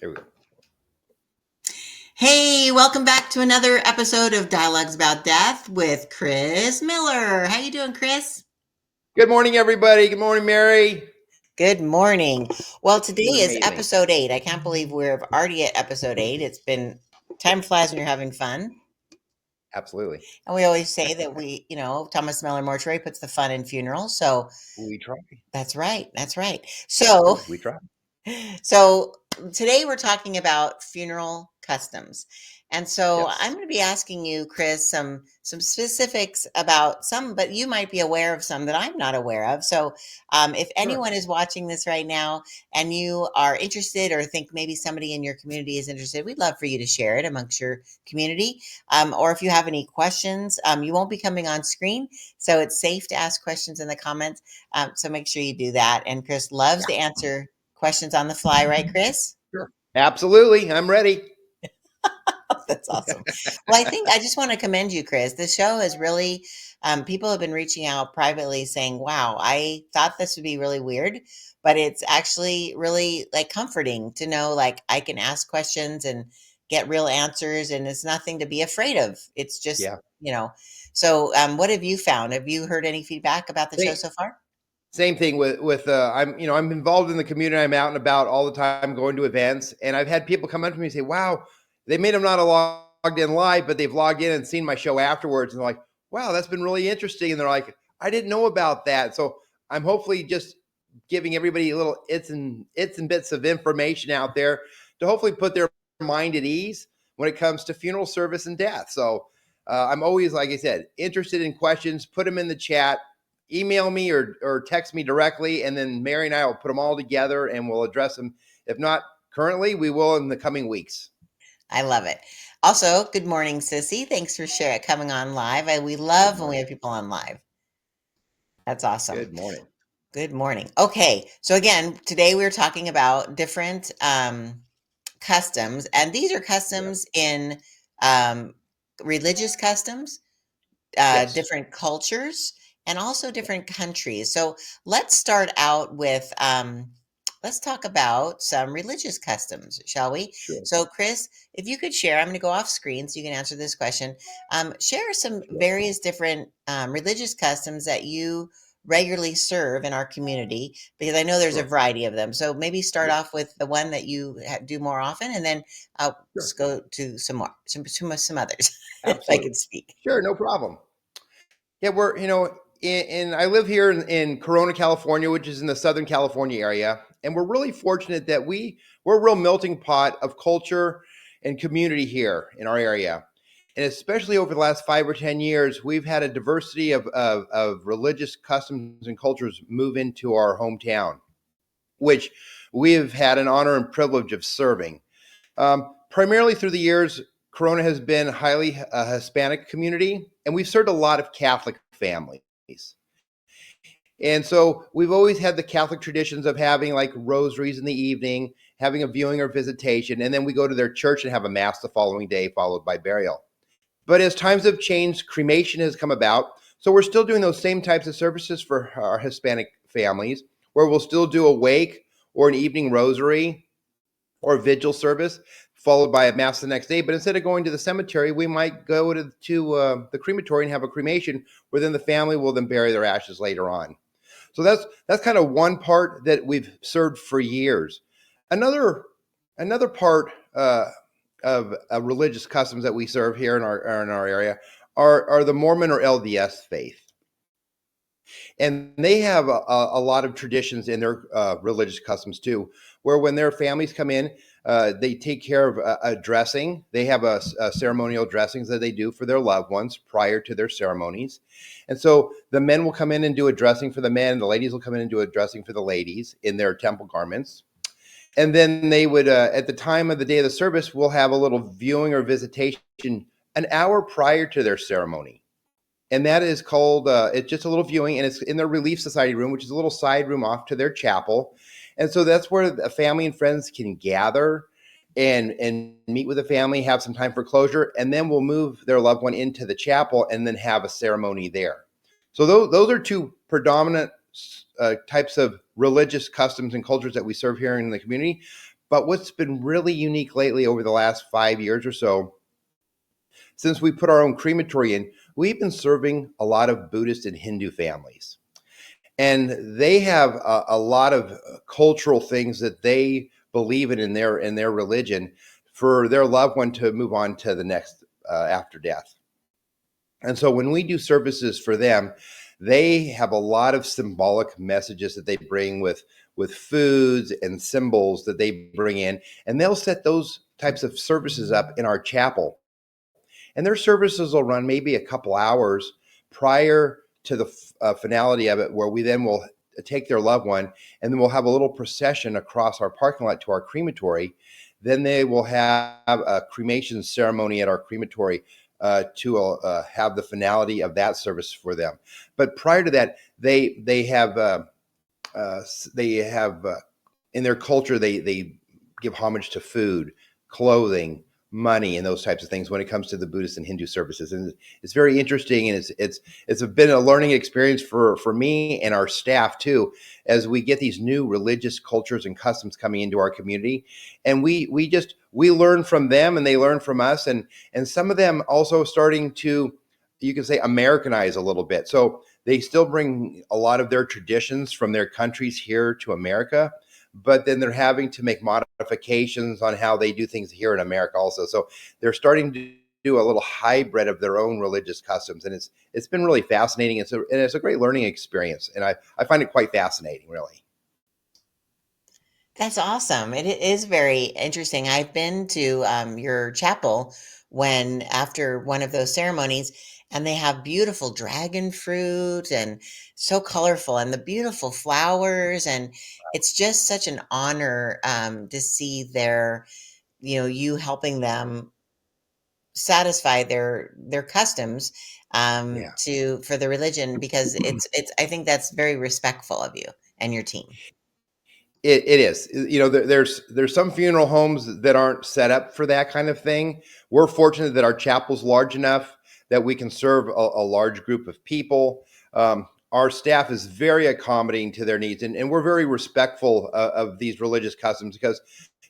There we go. Hey, welcome back to another episode of Dialogues About Death with Chris Miller. How you doing, Chris? Good morning, everybody. Good morning, Mary. Good morning. Well, today Doing is amazing. episode 8. I can't believe we're already at episode 8. It's been time flies when you're having fun. Absolutely. And we always say that Thomas Miller Mortuary puts the fun in funerals. So We try. that's right. That's right. That's So true. We try. So today we're talking about funeral customs. And so I'm Yes. going to be asking you, Chris, some specifics about some, but you might be aware of some that I'm not aware of. So if Sure. anyone is watching this right now and you are interested or think maybe somebody in your community is interested, we'd love for you to share it amongst your community. Or if you have any questions, you won't be coming on screen. So it's safe to ask questions in the comments. So make sure you do that. And Chris loves to Yeah. answer questions on the fly, right, Chris? Sure. Absolutely. I'm ready. That's awesome. Well, I think I just want to commend you, Chris. The show has really, people have been reaching out privately saying, wow, I thought this would be really weird, but it's actually really like comforting to know like I can ask questions and get real answers and it's nothing to be afraid of. It's just, Yeah. you know. So, what have you found? Have you heard any feedback about the show Same, so far? same thing with I'm involved in the community. I'm out and about all the time, going to events, and I've had people come up to me and say, "Wow, they made them not logged in live, but they've logged in and seen my show afterwards." And they're like, "Wow, that's been really interesting." And they're like, "I didn't know about that." So I'm hopefully just giving everybody little its and bits of information out there to hopefully put their mind at ease when it comes to funeral service and death. So I'm always, like I said, interested in questions. Put them in the chat, email me or text me directly, and then Mary and I will put them all together and we'll address them. If not currently, we will in the coming weeks. I love it. Also, good morning, Sissy. Thanks for coming on live. We Good love when we morning. have people on live. That's awesome. Good morning. Good morning. Okay, so again, today we're talking about different customs, and these are Yeah. customs in um, religious customs, Yes. different cultures, and also different countries. So let's start out with let's talk about some religious customs, shall we? Sure. So, Chris, if you could share, I'm going to go off screen so you can answer this question. Share some Sure. various different religious customs that you regularly serve in our community, because I know there's a Sure. variety of them. So maybe start Yeah. off with the one that you do more often, and then Sure. let's go to some more, some others, if I Absolutely. could speak. Sure. No problem. Yeah, we're I live here in Corona, California, which is in the Southern California area, and we're really fortunate that we're a real melting pot of culture and community here in our area, and especially over the last 5 or 10 years, we've had a diversity of religious customs and cultures move into our hometown, which we have had an honor and privilege of serving. Primarily through the years, Corona has been highly a Hispanic community, and we've served a lot of Catholic families. And so we've always had the Catholic traditions of having like rosaries in the evening, having a viewing or visitation, and then we go to their church and have a mass the following day, followed by burial. But as times have changed, cremation has come about. So we're still doing those same types of services for our Hispanic families, where we'll still do a wake or an evening rosary or vigil service, followed by a mass the next day. But instead of going to the cemetery, we might go to the crematory and have a cremation, where then the family will then bury their ashes later on. So that's kind of one part that we've served for years. Another part of religious customs that we serve here in our area are the Mormon or LDS faith, and they have a lot of traditions in their religious customs too, where when their families come in, they take care of a dressing. They have a ceremonial dressings that they do for their loved ones prior to their ceremonies. And so the men will come in and do a dressing for the men, the ladies will come in and do a dressing for the ladies in their temple garments. And then they would, at the time of the day of the service, we'll have a little viewing or visitation an hour prior to their ceremony, and that is called it's just a little viewing, and it's in their Relief Society room, which is a little side room off to their chapel. And so that's where the family and friends can gather and meet with the family, have some time for closure, and then we'll move their loved one into the chapel and then have a ceremony there. So those are two predominant types of religious customs and cultures that we serve here in the community. But what's been really unique lately over the last 5 years or so, since we put our own crematory in, we've been serving a lot of Buddhist and Hindu families. And they have a lot of cultural things that they believe in their religion for their loved one to move on to the next after death. And so when we do services for them, they have a lot of symbolic messages that they bring with foods and symbols that they bring in, and they'll set those types of services up in our chapel. And their services will run maybe a couple hours prior to the finality of it, where we then will take their loved one, and then we'll have a little procession across our parking lot to our crematory. Then they will have a cremation ceremony at our crematory to have the finality of that service for them. But prior to that, they have in their culture they give homage to food, clothing, money, and those types of things when it comes to the Buddhist and Hindu services. And it's very interesting, and it's been a learning experience for me and our staff too, as we get these new religious cultures and customs coming into our community, and we learn from them and they learn from us, and some of them also starting to, you can say, Americanize a little bit. So they still bring a lot of their traditions from their countries here to America, but then they're having to make modifications on how they do things here in America also. So they're starting to do a little hybrid of their own religious customs, and it's been really fascinating. It's a great learning experience, and I find it quite fascinating, really. That's awesome. It is very interesting. I've been to your chapel when after one of those ceremonies, and they have beautiful dragon fruit and so colorful, and the beautiful flowers, and it's just such an honor to see their, you helping them satisfy their customs Yeah. to for the religion, because it's I think that's very respectful of you and your team. It is. There's some funeral homes that aren't set up for that kind of thing. We're fortunate that our chapel's large enough that we can serve a large group of people. Our staff is very accommodating to their needs, and we're very respectful of these religious customs because,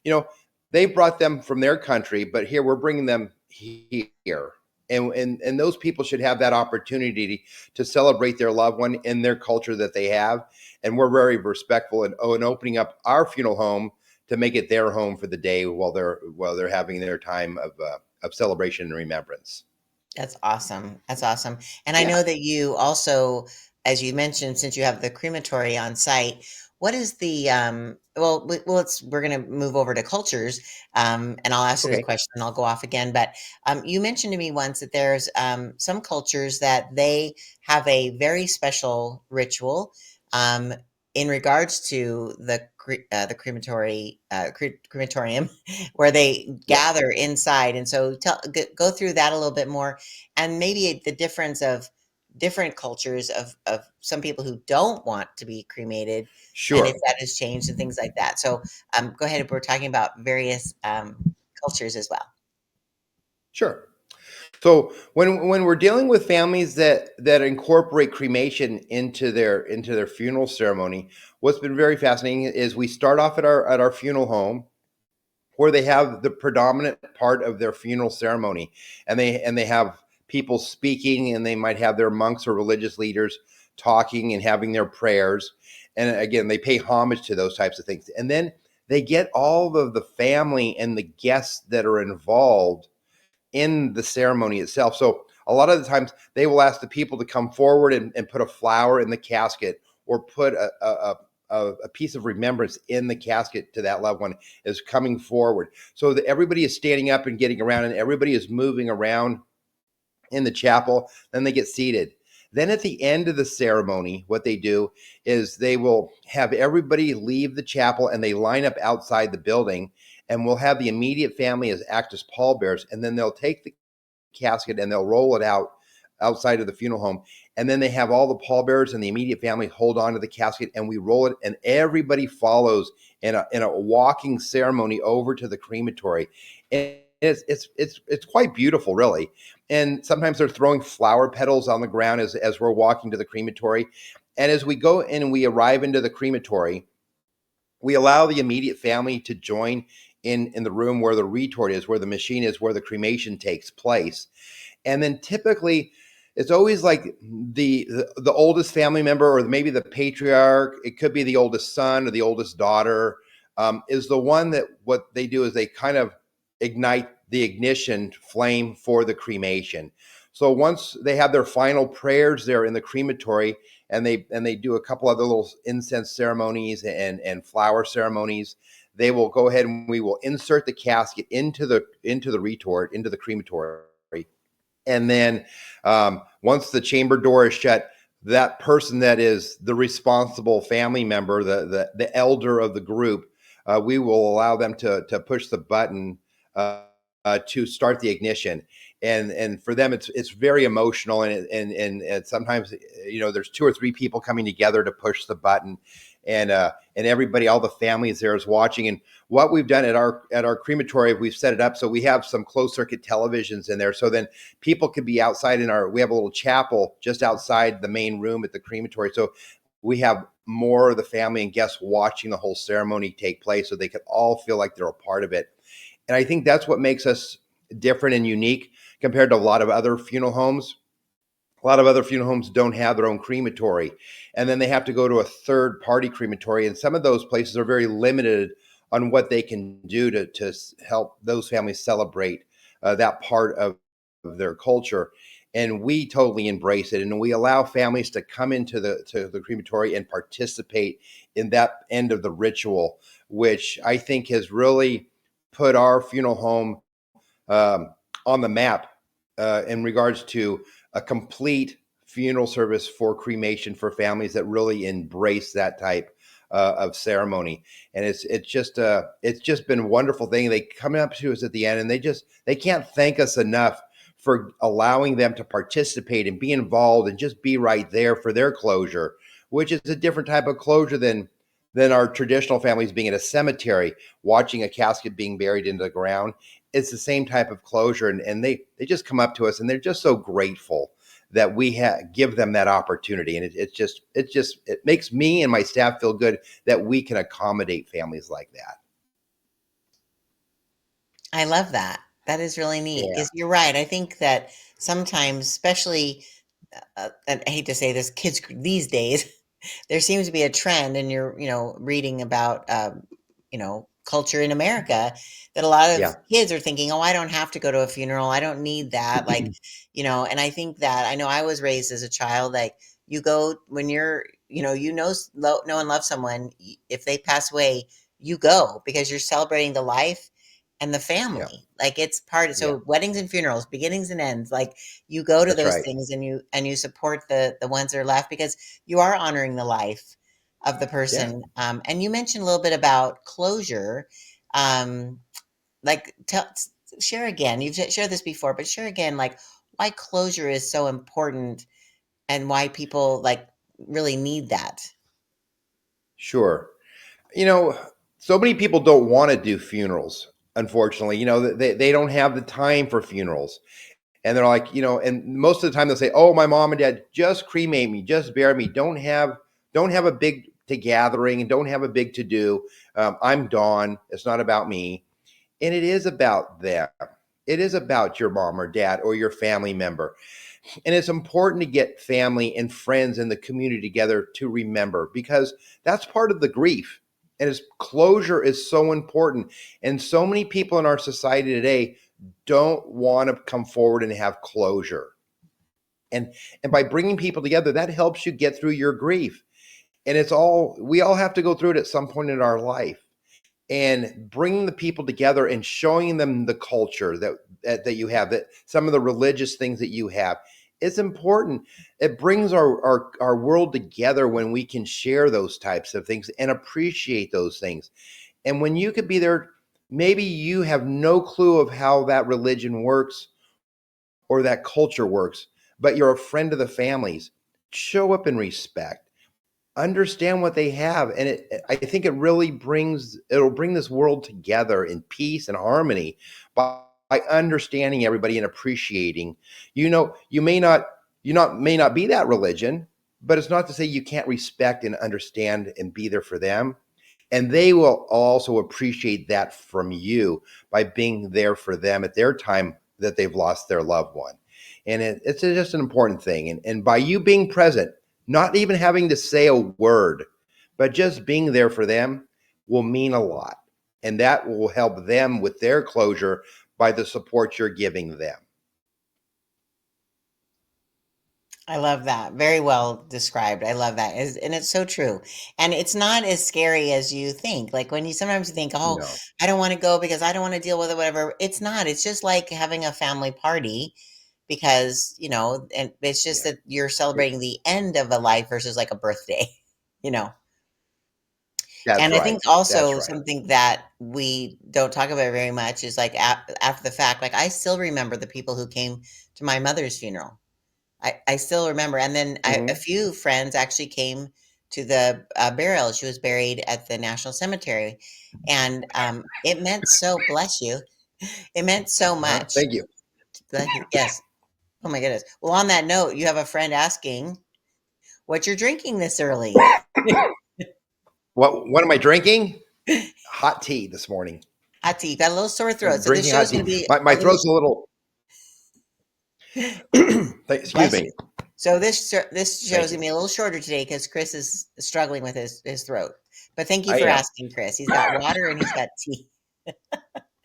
you know, they brought them from their country, but here we're bringing them here. And those people should have that opportunity to celebrate their loved one in their culture that they have, and we're very respectful in opening up our funeral home to make it their home for the day while they're having their time of celebration and remembrance. That's awesome. That's awesome. And I Yeah. know that you also, as you mentioned, since you have the crematory on site, what is the we're going to move over to cultures, and I'll ask you this Okay. question and I'll go off again. But you mentioned to me once that there's some cultures that they have a very special ritual um, in regards to the crematorium where they Yeah. gather inside. And so go through that a little bit more, and maybe the difference of different cultures of some people who don't want to be cremated, and if Sure. that has changed and things like that. So go ahead. We're talking about various cultures as well. Sure. So when we're dealing with families that incorporate cremation into their funeral ceremony, what's been very fascinating is we start off at our funeral home where they have the predominant part of their funeral ceremony, and they have people speaking, and they might have their monks or religious leaders talking and having their prayers, and again they pay homage to those types of things, and then they get all of the family and the guests that are involved in the ceremony itself. So a lot of the times they will ask the people to come forward and put a flower in the casket, or put a piece of remembrance in the casket to that loved one is coming forward. So that everybody is standing up and getting around, and everybody is moving around in the chapel. Then they get seated. Then at the end of the ceremony, what they do is they will have everybody leave the chapel and they line up outside the building, and we'll have the immediate family as act as pallbearers, and then they'll take the casket and they'll roll it out outside of the funeral home, and then they have all the pallbearers and the immediate family hold on to the casket, and we roll it, and everybody follows in a walking ceremony over to the crematory. And it's quite beautiful, really. And sometimes they're throwing flower petals on the ground as we're walking to the crematory. And as we go in and we arrive into the crematory, We allow the immediate family to join in the room where the retort is, where the machine is, where the cremation takes place. And then typically it's always like the oldest family member, or maybe the patriarch, it could be the oldest son or the oldest daughter, is the one that what they do is they kind of ignite the ignition flame for the cremation. So once they have their final prayers there in the crematory, and they do a couple other little incense ceremonies and flower ceremonies, they will go ahead and we will insert the casket into the retort, into the crematory. And then once the chamber door is shut, that person that is the responsible family member, the elder of the group, we will allow them to push the button to start the ignition. And for them, it's very emotional, and sometimes there's two or three people coming together to push the button, and everybody, all the families there is watching. And what we've done at our crematory, we've set it up so we have some closed circuit televisions in there, so then people could be outside we have a little chapel just outside the main room at the crematory, so we have more of the family and guests watching the whole ceremony take place, so they could all feel like they're a part of it. And I think that's what makes us different and unique compared to a lot of other funeral homes. A lot of other funeral homes don't have their own crematory, and then they have to go to a third party crematory. And some of those places are very limited on what they can do to help those families celebrate that part of their culture. And we totally embrace it, and we allow families to come into the crematory and participate in that end of the ritual, which I think has really put our funeral home on the map in regards to a complete funeral service for cremation for families that really embrace that type of ceremony. And it's just been a wonderful thing. They come up to us at the end, and they can't thank us enough for allowing them to participate and be involved and just be right there for their closure, which is a different type of closure than our traditional families being at a cemetery, watching a casket being buried into the ground. It's the same type of closure. And they just come up to us, and they're just so grateful that we give them that opportunity. And it makes me and my staff feel good that we can accommodate families like that. I love that. That is really neat Yeah. because you're right. I think that sometimes, especially, and I hate to say this, kids these days, there seems to be a trend, and you're, reading about, culture in America, that a lot of Yeah. kids are thinking, oh, I don't have to go to a funeral. I don't need that. Like, and I think that I know I was raised as a child, like you go when you're, know and love someone, if they pass away, you go because you're celebrating the life and the Yeah. family. Like it's part of, Yeah. so weddings and funerals, beginnings and ends, like you go to That's those right. things, and you support the ones that are left because you are honoring the life of the Yeah. person. And you mentioned a little bit about closure. Um, like share again. You've shared this before, but share again, like why closure is so important and why people like really need that. Sure. You know, so many people don't want to do funerals, unfortunately. They don't have the time for funerals. And they're like, and most of the time they'll say, "Oh, my mom and dad just cremate me, just bury me. Don't have a big to gathering, and don't have a big to do. I'm gone. It's not about me." And it is about them. It is about your mom or dad or your family member. And it's important to get family and friends in the community together to remember, because that's part of the grief. And its closure is so important. And so many people in our society today don't want to come forward and have closure. And by bringing people together, that helps you get through your grief. And we all have to go through it at some point in our life. And bringing the people together and showing them the culture that you have, that some of the religious things that you have, it's important. It brings our world together when we can share those types of things and appreciate those things. And when you could be there, maybe you have no clue of how that religion works or that culture works, but you're a friend of the families. Show up in respect, understand what they have, and I think it'll bring this world together in peace and harmony by understanding everybody and appreciating. You may not be that religion, but it's not to say you can't respect and understand and be there for them. And they will also appreciate that from you by being there for them at their time that they've lost their loved one. And it's just an important thing. And by you being present, not even having to say a word, but just being there for them will mean a lot. And that will help them with their closure by the support you're giving them. I love that. Very well described. I love that. And it's so true. And it's not as scary as you think. Like when you sometimes you think, oh, No. I don't want to go because I don't want to deal with it, whatever. It's not. It's just like having a family party because, and it's just Yeah. that you're celebrating the end of a life versus like a birthday, you know. That's And I right. think That's also right. something that we don't talk about very much is like after the fact, like I still remember the people who came to my mother's funeral. I still remember, and then a Hmm. few friends actually came to the burial. She was buried at the National Cemetery, and it meant so. Bless you. It meant so Uh-huh. much. Thank you. Yes. Oh my goodness. Well, on that note, you have a friend asking what you're drinking this early. What am I drinking? Hot tea this morning. Hot tea. You got a little sore throat, I'm so this drinking hot show's going tea. to be My a little. throat's a little. Excuse Bless me. you. So this show's Thank gonna you. be a little shorter today because Chris is struggling with his throat. But thank you I for am. asking, Chris. He's got water and he's got tea.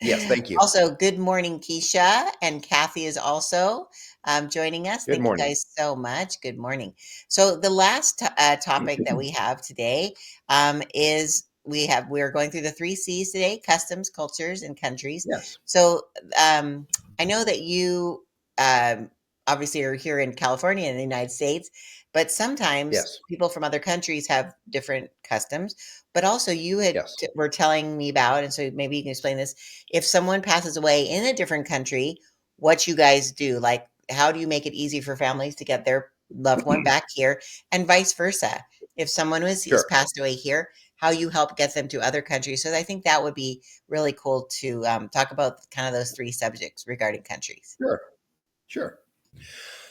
Yes. Thank you. Also, good morning, Keisha, and Kathy is also joining us. Good Thank you morning. guys so much. Good morning. So the last topic that we have today is we're going through the three C's today: customs, cultures, and countries. Yes. So I know that you um, obviously are here in California in the United States, but sometimes Yes. people from other countries have different customs. But also, you Yes. were telling me about, and so maybe you can explain this. If someone passes away in a different country, what you guys do, like how do you make it easy for families to get their loved one back here and vice versa? If someone is Sure. passed away here, how you help get them to other countries. So I think that would be really cool to talk about kind of those three subjects regarding countries. Sure. Sure.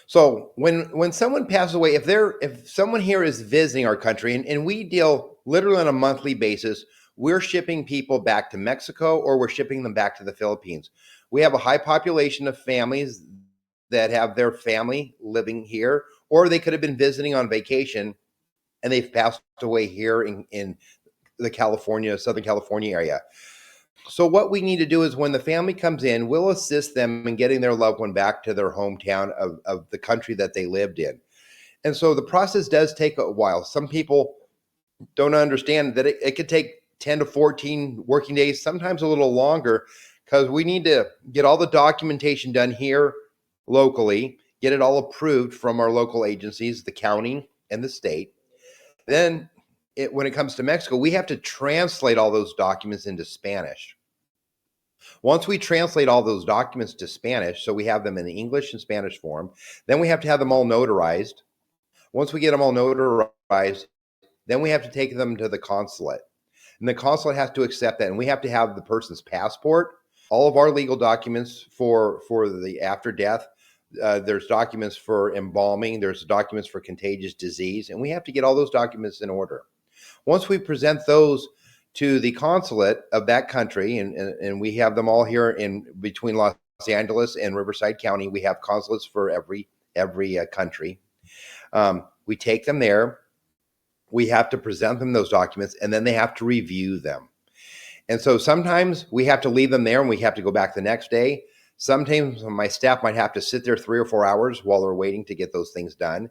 So when someone passes away, if someone here is visiting our country, and we deal literally on a monthly basis, we're shipping people back to Mexico or we're shipping them back to the Philippines. We have a high population of families that have their family living here, or they could have been visiting on vacation and they've passed away here in the Southern California area. So what we need to do is when the family comes in, we'll assist them in getting their loved one back to their hometown of the country that they lived in. And so the process does take a while. Some people don't understand that it could take 10 to 14 working days, sometimes a little longer, because we need to get all the documentation done here locally, get it all approved from our local agencies, the county and the state. Then when it comes to Mexico, we have to translate all those documents into Spanish. Once we translate all those documents to Spanish, so we have them in English and Spanish form, then we have to have them all notarized. Once we get them all notarized, then we have to take them to the consulate. And the consulate has to accept that. And we have to have the person's passport, all of our legal documents for the after death. There's documents for embalming, there's documents for contagious disease, and we have to get all those documents in order. Once we present those to the consulate of that country, and we have them all here in between Los Angeles and Riverside County, we have consulates for every country. We take them there. We have to present them those documents, and then they have to review them. And so sometimes we have to leave them there and we have to go back the next day. Sometimes my staff might have to sit there 3 or 4 hours while they're waiting to get those things done.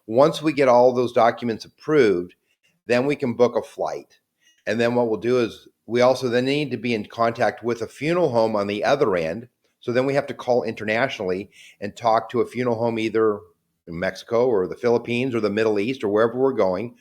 Once we get all those documents approved, then we can book a flight. And then what we'll do is we also then need to be in contact with a funeral home on the other end. So then we have to call internationally and talk to a funeral home either in Mexico or the Philippines or the Middle East or wherever we're going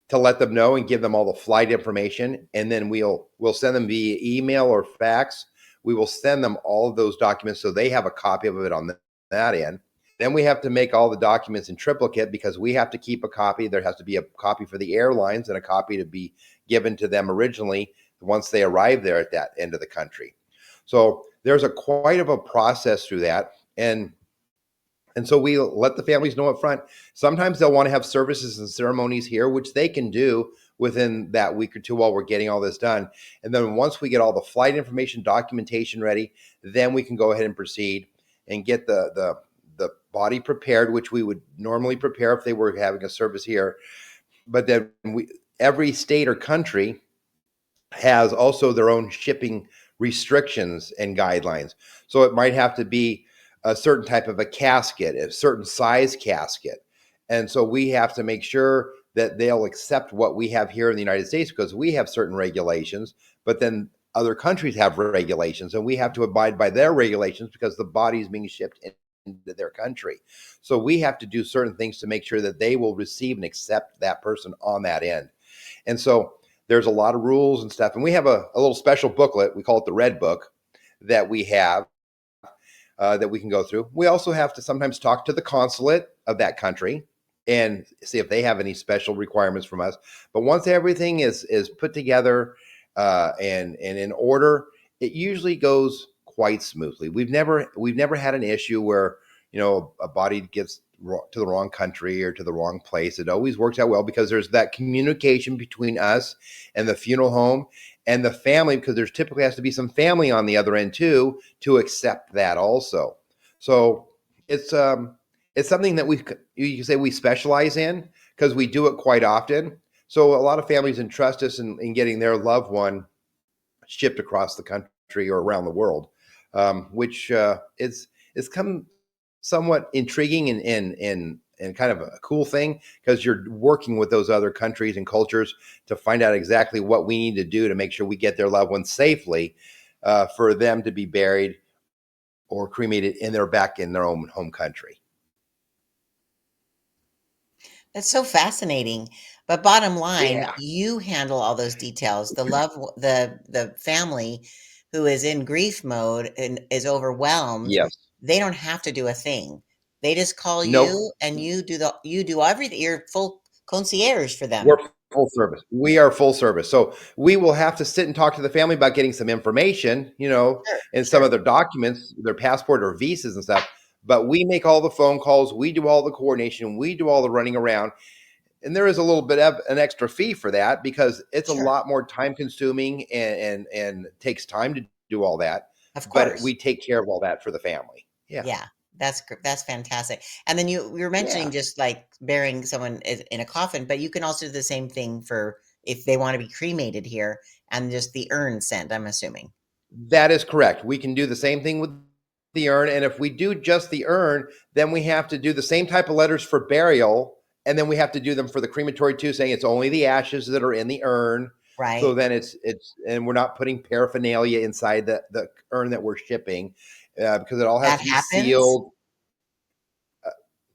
to let them know and give them all the flight information. And then we'll send them via email or fax. We will send them all of those documents so they have a copy of it on that end. Then we have to make all the documents in triplicate because we have to keep a copy. There has to be a copy for the airlines and a copy to be given to them originally once they arrive there at that end of the country. So there's quite of a process through that. And so we let the families know up front. Sometimes they'll want to have services and ceremonies here, which they can do. within that week or two while we're getting all this done. And then once we get all the flight information documentation ready, then we can go ahead and proceed and get the body prepared, which we would normally prepare if they were having a service here. But then every state or country has also their own shipping restrictions and guidelines. So it might have to be a certain type of a casket, a certain size casket. And so we have to make sure that they'll accept what we have here in the United States because we have certain regulations, but then other countries have regulations and we have to abide by their regulations because the body is being shipped into their country. So we have to do certain things to make sure that they will receive and accept that person on that end. And so there's a lot of rules and stuff. And we have a little special booklet. We call it the Red Book that we have that we can go through. We also have to sometimes talk to the consulate of that country and see if they have any special requirements from us. But once everything is put together and in order, it usually goes quite smoothly. We've never had an issue where a body gets to the wrong country or to the wrong place. It always works out well because there's that communication between us and the funeral home and the family, because there's typically has to be some family on the other end too to accept that also. So it's something that you can say we specialize in because we do it quite often. So a lot of families entrust us in getting their loved one shipped across the country or around the world, which it's come somewhat intriguing and kind of a cool thing because you're working with those other countries and cultures to find out exactly what we need to do to make sure we get their loved ones safely for them to be buried or cremated back in their own home country. That's so fascinating. But bottom line, Yeah. you handle all those details. The family who is in grief mode and is overwhelmed, Yes. they don't have to do a thing. They just call Nope. you and you do everything. You're full concierge for We're them. full service. We are full service. So we will have to sit and talk to the family about getting some information, Sure, and some sure. of their documents, their passport or visas and stuff. But we make all the phone calls. We do all the coordination. We do all the running around. And there is a little bit of an extra fee for that because it's a Sure. lot more time consuming and takes time to do all that. Of But course. we take care of all that for the family. Yeah. Yeah, that's fantastic. And then you were mentioning Yeah. just like burying someone in a coffin, but you can also do the same thing for if they want to be cremated here and just the urn sent, I'm assuming. That is correct. We can do the same thing with the urn. And if we do just the urn, then we have to do the same type of letters for burial. And then we have to do them for the crematory too, saying it's only the ashes that are in the urn. So Right? then and we're not putting paraphernalia inside the urn that we're shipping because it all has That to be happens? sealed.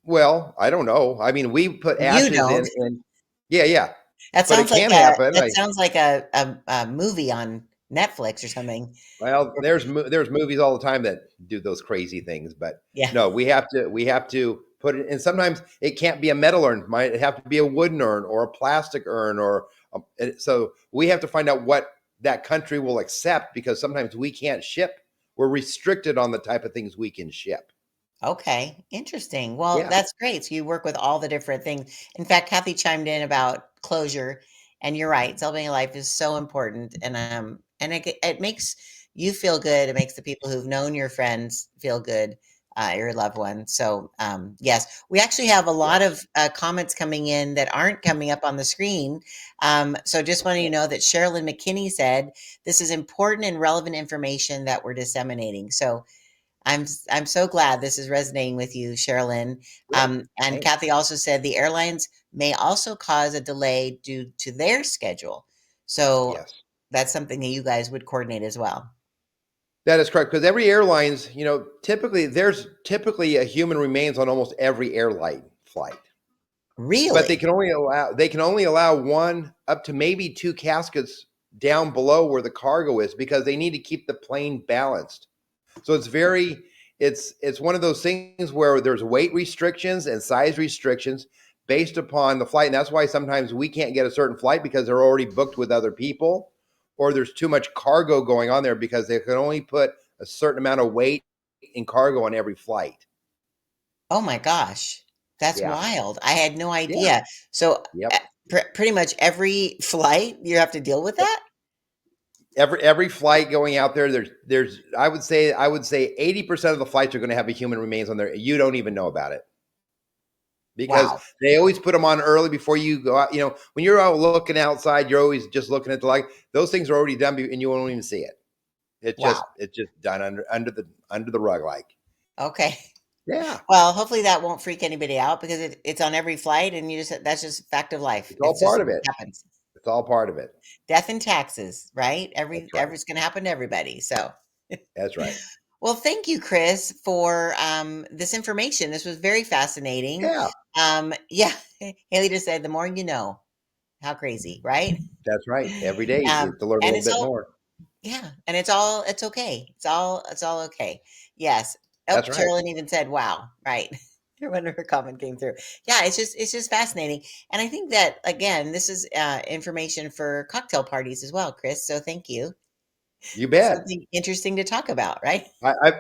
Well, I don't know. I mean, we put You ashes don't. in. Yeah, yeah, That but it sounds like can happen. that sounds like a movie on Netflix or something. Well, there's movies all the time that do those crazy things, but Yeah. no, we have to put it. And sometimes it can't be a metal urn; might have to be a wooden urn or a plastic urn, so we have to find out what that country will accept because sometimes we can't ship. We're restricted on the type of things we can ship. Okay, interesting. Well, Yeah. that's great. So you work with all the different things. In fact, Kathy chimed in about closure, and you're right. Celebrating a life is so important, and it makes you feel good. It makes the people who've known your friends feel good, your loved ones. So, yes, we actually have a lot Yes. of comments coming in that aren't coming up on the screen. So, just wanting you Okay. to know that Sherilyn McKinney said this is important and relevant information that we're disseminating. So, I'm so glad this is resonating with you, Sherilyn. Good. And Thanks. Kathy also said the airlines may also cause a delay due to their schedule. So Yes. that's something that you guys would coordinate as well. That is correct because every airlines, typically there's typically a human remains on almost every airline flight. But they Really? can only allow one up to maybe two caskets down below where the cargo is because they need to keep the plane balanced. So it's one of those things where there's weight restrictions and size restrictions based upon the flight. And that's why sometimes we can't get a certain flight because they're already booked with other people, or there's too much cargo going on there because they can only put a certain amount of weight in cargo on every flight. Oh my gosh. That's Yeah. wild. I had no Yeah. idea. So Yep. pretty much every flight you have to deal with that? Every flight going out there, there's I would say 80% of the flights are going to have a human remains on there. You don't even know about it because Wow. they always put them on early before you go out. You know, when you're out looking outside, you're always just looking at the light. Those things are already done, and you won't even see it. Wow. It's just done under the rug, like. Okay. Yeah, Well, hopefully that won't freak anybody out because it's on every flight and that's just fact of life. it's all It's just part of it. happens. It's all part of it. Death and taxes, right? That's right. Every's gonna happen to everybody. So That's right. well, thank you, Chris, for this information. This was very fascinating. Yeah, Yeah, Haley just said, "The more you know." How crazy, right? that's right. Every day you get to learn a And little it's bit all more. yeah, and it's okay. It's all okay. Yes. Oh, That's right. Carolyn even said, "Wow!" Right. When her comment came through. Yeah, it's just fascinating, and I think that again, this is information for cocktail parties as well, Chris. So thank you. You It's bet. something interesting to talk about, right?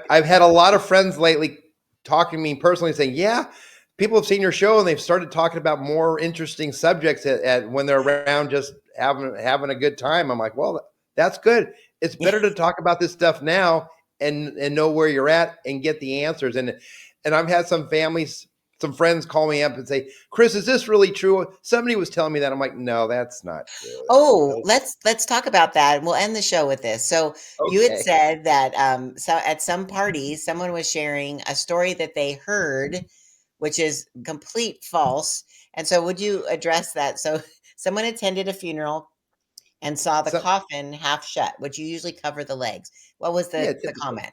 I've had a lot of friends lately talking to me personally saying, "Yeah, people have seen your show and they've started talking about more interesting subjects at when they're around, just having a good time." I'm like, "Well, that's good. It's Yeah. better to talk about this stuff now and know where you're at and get the answers." And I've had some friends call me up and say, "Chris, is this really true?" Somebody was telling me that. I'm like, "No, that's not true. Oh, let's talk about that, and we'll end the show with this. So you had Okay. said that so at some parties, someone was sharing a story that they heard, which is complete false. And so, would you address that? So, someone attended a funeral and saw the So coffin half shut, which you usually cover the legs. What was yeah, the typically. comment?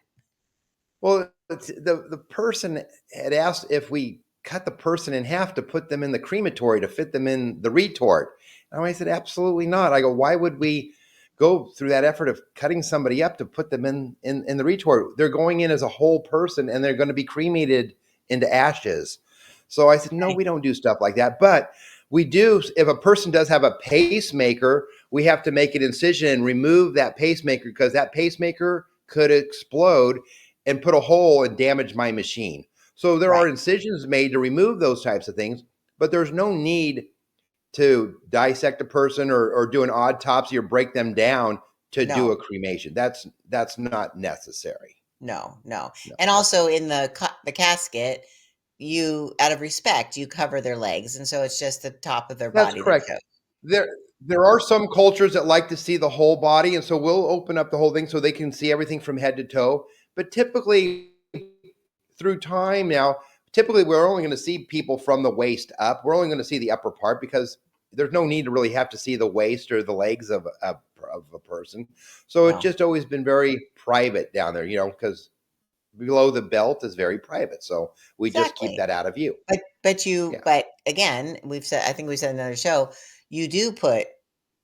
Well, the person had asked if we cut the person in half to put them in the crematory to fit them in the retort. And I said, absolutely not. I go, why would we go through that effort of cutting somebody up to put them in the retort? They're going in as a whole person and they're going to be cremated into ashes. So I said, no, Right. we don't do stuff like that. But we do, if a person does have a pacemaker, we have to make an incision and remove that pacemaker because that pacemaker could explode and put a hole and damage my machine. So there are Right. incisions made to remove those types of things, but there's no need to dissect a person or do an autopsy or break them down to do a No. cremation. That's not necessary. No. No. No, And no. also in the casket, you out of respect, you cover their legs, and so it's just the top of their That's body that correct. shows. There there are some cultures that like to see the whole body, and so we'll open up the whole thing so they can see everything from head to toe. But typically, through time now, typically we're only going to see people from the waist up. We're only going to see the upper part because there's no need to really have to see the waist or the legs of a person. So it's No. just always been very private down there, because below the belt is very private. So we just keep Exactly. that out of view. But Yeah. but again, I think we said in another show, you do put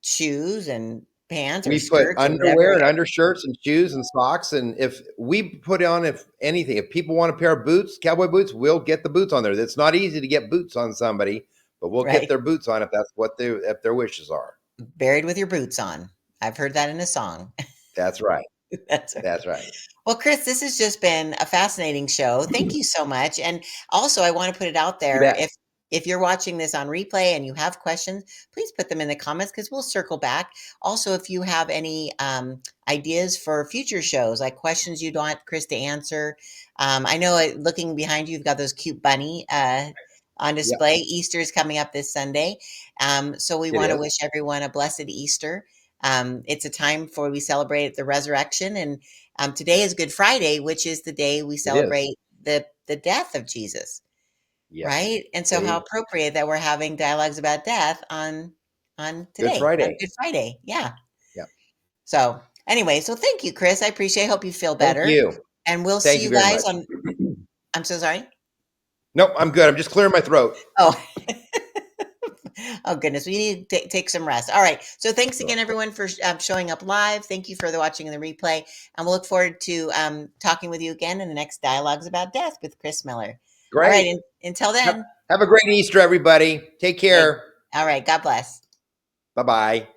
shoes and pants or We put skirts or whatever. underwear and undershirts and shoes and socks. And if we put on, if anything, if people want a pair of boots, cowboy boots, we'll get the boots on there. It's not easy to get boots on somebody, but we'll get Right? their boots on if that's what if their wishes are. Buried with your boots on. I've heard that in a song. That's right. That's right. That's right. Well, Chris, this has just been a fascinating show. Thank you so much. And also, I want to put it out You there bet. if you're watching this on replay and you have questions, please put them in the comments because we'll circle back. Also, if you have any ideas for future shows, like questions you'd want Chris to answer, I know looking behind you, you've got those cute bunny on Yep. display. Easter is coming up this Sunday, so we It want to is. wish everyone a blessed Easter. It's a time for we celebrate the resurrection and today is Good Friday, which is the day we It is. celebrate the death of Jesus, Yes. right? And so, It how is. appropriate that we're having dialogues about death on Good today on Friday. Good Friday. Yeah. Yep. So anyway, so thank you, Chris. I appreciate. Hope you feel Thank better, you. and we'll see Thank you you very guys much. on. I'm so sorry. Nope, I'm good. I'm just clearing my throat. Oh. Oh goodness, we need to take some rest. All right. So thanks So, again, everyone, for showing up live. Thank you for the watching and the replay, and we'll look forward to talking with you again in the next dialogues about death with Chris Miller. All right. great. Until Have, then. have a great Easter, everybody. Take Okay. care. All right. God bless. Bye bye.